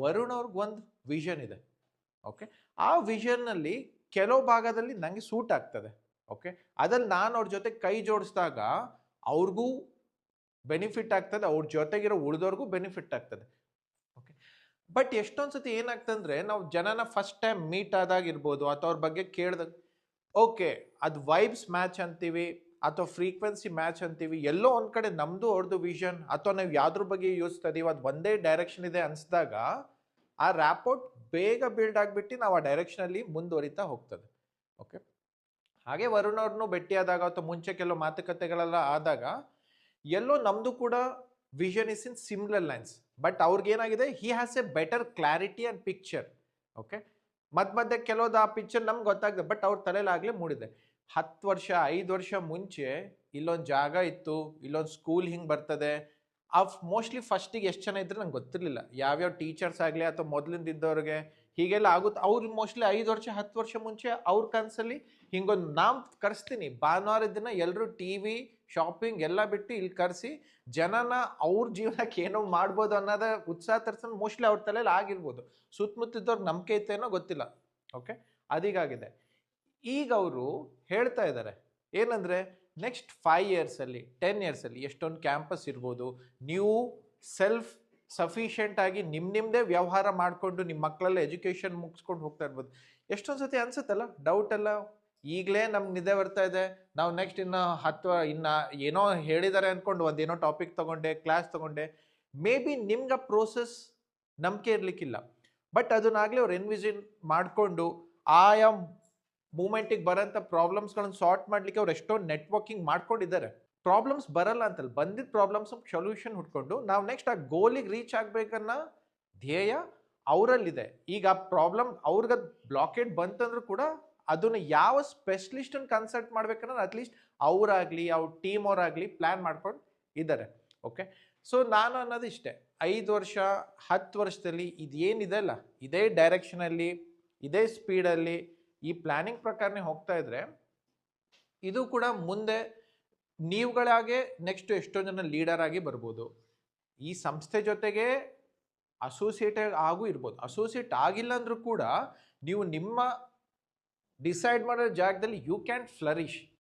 ವರುಣ್ ಅವ್ರಿಗೆ ಒಂದು ವಿಷನ್ ಇದೆ. ಓಕೆ, ಆ ವಿಷನ್ನಲ್ಲಿ ಕೆಲವು ಭಾಗದಲ್ಲಿ ನನಗೆ ಸೂಟ್ ಆಗ್ತದೆ. ಓಕೆ, ಅದ್ರಲ್ಲಿ ನಾನು ಅವ್ರ ಜೊತೆ ಕೈ ಜೋಡಿಸಿದಾಗ ಅವ್ರಿಗೂ ಬೆನಿಫಿಟ್ ಆಗ್ತದೆ, ಅವ್ರ ಜೊತೆಗಿರೋ ಉಳಿದವ್ರಿಗೂ ಬೆನಿಫಿಟ್ ಆಗ್ತದೆ. ಓಕೆ, ಬಟ್ ಎಷ್ಟೊಂದು ಸತಿ ಏನಾಗ್ತಂದ್ರೆ ನಾವು ಜನನ ಫಸ್ಟ್ ಟೈಮ್ ಮೀಟ್ ಆದಾಗ ಇರ್ಬೋದು ಅಥವಾ ಅವ್ರ ಬಗ್ಗೆ ಕೇಳಿದಾಗ ಓಕೆ ಅದು ವೈಬ್ಸ್ ಮ್ಯಾಚ್ ಅಂತೀವಿ ಅಥವಾ ಫ್ರೀಕ್ವೆನ್ಸಿ ಮ್ಯಾಚ್ ಅಂತೀವಿ, ಎಲ್ಲೋ ಒಂದು ಕಡೆ ನಮ್ಮದು ಅವ್ರದ್ದು ವಿಷನ್ ಅಥವಾ ನಾವು ಯಾವ್ದ್ರ ಬಗ್ಗೆ ಯೋಚಿಸ್ತಾ ಇದೀವಿ ಅದು ಒಂದೇ ಡೈರೆಕ್ಷನ್ ಇದೆ ಅನಿಸಿದಾಗ ಆ ರ್ಯಾಪೋರ್ಟ್ ಬೇಗ ಬಿಲ್ಡ್ ಆಗಿಬಿಟ್ಟು ನಾವು ಆ ಡೈರೆಕ್ಷನಲ್ಲಿ ಮುಂದುವರಿತಾ ಹೋಗ್ತದೆ. ಓಕೆ, ಹಾಗೆ ವರುಣ್ ಅವ್ರನ್ನೂ ಭೇಟಿಯಾದಾಗ ಅಥವಾ ಮುಂಚೆ ಕೆಲವು ಮಾತುಕತೆಗಳೆಲ್ಲ ಆದಾಗ ಎಲ್ಲೋ ನಮ್ಮದು ಕೂಡ vision is in similar lines. But ಅವ್ರಿಗೇನಾಗಿದೆ, he has a better clarity and picture. Okay, ಮಧ್ಯೆ ಕೆಲವೊಂದು ಆ ಪಿಕ್ಚರ್ ನಮ್ಗೆ ಗೊತ್ತಾಗ್ತದೆ, ಬಟ್ ಅವ್ರ ತಲೆಲಾಗಲೇ ಮೂಡಿದೆ. 10 ವರ್ಷ 5 ವರ್ಷ ಮುಂಚೆ ಇಲ್ಲೊಂದು ಜಾಗ ಇತ್ತು, ಇಲ್ಲೊಂದು ಸ್ಕೂಲ್ ಹಿಂಗೆ ಬರ್ತದೆ. ಮೋಸ್ಟ್ಲಿ ಫಸ್ಟಿಗೆ ಎಷ್ಟು ಜನ ಇದ್ರೆ ನಂಗೆ ಗೊತ್ತಿರಲಿಲ್ಲ, ಯಾವ್ಯಾವ ಟೀಚರ್ಸ್ ಆಗಲಿ ಅಥವಾ ಮೊದಲಿಂದ ಇದ್ದವ್ರಿಗೆ ಹೀಗೆಲ್ಲ ಆಗುತ್ತೆ. ಅವ್ರು ಮೋಸ್ಟ್ಲಿ 5 ವರ್ಷ 10 ವರ್ಷ ಮುಂಚೆ ಅವ್ರ ಕನಸಲ್ಲಿ ಹಿಂಗೊಂದು ನಾಮ್ ಕರೆಸ್ತೀನಿ, ಭಾನುವಾರ ದಿನ ಎಲ್ಲರೂ ಟಿ ವಿ ಶಾಪಿಂಗ್ ಎಲ್ಲ ಬಿಟ್ಟು ಇಲ್ಲಿ ಕರೆಸಿ ಜನನ ಅವ್ರ ಜೀವನಕ್ಕೆ ಏನೋ ಮಾಡ್ಬೋದು ಅನ್ನೋದ ಉತ್ಸಾಹ ತರಿಸೋದು ಮೋಸ್ಟ್ಲಿ ಅವ್ರ ತಲೆಯಲ್ಲಿ ಆಗಿರ್ಬೋದು. ಸುತ್ತಮುತ್ತಿದ್ದವ್ರಿಗೆ ನಂಬಿಕೆ ಇತ್ತೇನೋ ಗೊತ್ತಿಲ್ಲ. ಓಕೆ, ಅದೀಗಾಗಿದೆ. ಈಗ ಅವರು ಹೇಳ್ತಾ ಇದ್ದಾರೆ ಏನಂದರೆ ನೆಕ್ಸ್ಟ್ 5 ಇಯರ್ಸಲ್ಲಿ 10 ಇಯರ್ಸಲ್ಲಿ ಎಷ್ಟೊಂದು ಕ್ಯಾಂಪಸ್ ಇರ್ಬೋದು, ನೀವು ಸೆಲ್ಫ್ ಸಫಿಷಿಯೆಂಟ್ ಆಗಿ ನಿಮ್ಮದೇ ವ್ಯವಹಾರ ಮಾಡಿಕೊಂಡು ನಿಮ್ಮ ಮಕ್ಕಳೆಲ್ಲ ಎಜುಕೇಷನ್ ಮುಗಿಸ್ಕೊಂಡು ಹೋಗ್ತಾ ಇರ್ಬೋದು. ಎಷ್ಟೊಂದು ಸತಿ ಅನ್ಸುತ್ತಲ್ಲ ಡೌಟ್ ಎಲ್ಲ, ಈಗಲೇ ನಮ್ಗೆ ನಿದ್ದೆ ಬರ್ತಾ ಇದೆ, ನಾವು ನೆಕ್ಸ್ಟ್ ಇನ್ನು ಏನೋ ಹೇಳಿದ್ದಾರೆ ಅಂದ್ಕೊಂಡು ಒಂದೇನೋ ಟಾಪಿಕ್ ತೊಗೊಂಡೆ, ಕ್ಲಾಸ್ ತೊಗೊಂಡೆ, ಮೇ ಬಿ ನಿಮ್ಗೆ ಆ ಪ್ರೋಸೆಸ್ ನಂಬಿಕೆ ಇರಲಿಕ್ಕಿಲ್ಲ. ಬಟ್ ಅದನ್ನಾಗಲೇ ಅವ್ರು ಎನ್ವಿಷನ್ ಮಾಡಿಕೊಂಡು ಆಯಾ ಮೂಮೆಂಟಿಗೆ ಬರೋಂಥ ಪ್ರಾಬ್ಲಮ್ಸ್ಗಳನ್ನು ಸಾರ್ಟ್ ಮಾಡಲಿಕ್ಕೆ ಅವ್ರು ಎಷ್ಟೋ ನೆಟ್ವರ್ಕಿಂಗ್ ಮಾಡ್ಕೊಂಡಿದ್ದಾರೆ. ಪ್ರಾಬ್ಲಮ್ಸ್ ಬರಲ್ಲ ಅಂತಲ್ಲ, ಬಂದಿದ್ದ ಪ್ರಾಬ್ಲಮ್ಸ್ ಸೊಲ್ಯೂಷನ್ ಹುಡ್ಕೊಂಡು ನಾವು ನೆಕ್ಸ್ಟ್ ಆ ಗೋಲಿಗೆ ರೀಚ್ ಆಗಬೇಕನ್ನೋ ಧ್ಯೇಯ ಅವರಲ್ಲಿದೆ. ಈಗ ಆ ಪ್ರಾಬ್ಲಮ್ ಅವ್ರಿಗೆ ಬ್ಲಾಕೇಡ್ ಬಂತಂದ್ರೂ ಕೂಡ ಅದನ್ನು ಯಾವ ಸ್ಪೆಷಲಿಸ್ಟನ್ನು ಕನ್ಸಲ್ಟ್ ಮಾಡ್ಬೇಕನ್ನೋದು ಅಟ್ಲೀಸ್ಟ್ ಅವರಾಗಲಿ ಅವ್ರ ಟೀಮ್ ಅವರಾಗಲಿ ಪ್ಲ್ಯಾನ್ ಮಾಡ್ಕೊಂಡು ಇದ್ದಾರೆ. ಓಕೆ, ಸೊ ನಾನು ಅನ್ನೋದು ಇಷ್ಟೇ, 5 ವರ್ಷ 10 ವರ್ಷದಲ್ಲಿ ಇದೇನಿದೆ ಅಲ್ಲ, ಇದೇ ಡೈರೆಕ್ಷನಲ್ಲಿ ಇದೇ ಸ್ಪೀಡಲ್ಲಿ ಈ ಪ್ಲ್ಯಾನಿಂಗ್ ಪ್ರಕಾರನೇ ಹೋಗ್ತಾ ಇದ್ರೆ ಇದು ಕೂಡ ಮುಂದೆ ನೀವುಗಳಾಗೆ ನೆಕ್ಸ್ಟ್ ಎಷ್ಟೊಂದು ಜನ ಲೀಡರ್ ಆಗಿ ಬರ್ಬೋದು. ಈ ಸಂಸ್ಥೆ ಜೊತೆಗೆ ಅಸೋಸಿಯೇಟ್ ಆಗೂ ಇರ್ಬೋದು. ಅಸೋಸಿಯೇಟ್ ಆಗಿಲ್ಲ ಅಂದರೂ ಕೂಡ ನೀವು ನಿಮ್ಮ ಡಿಸೈಡ್ ಮಾಡೋ ಜಾಗದಲ್ಲಿ ಯು ಕ್ಯಾನ್ ಫ್ಲರಿಶ್.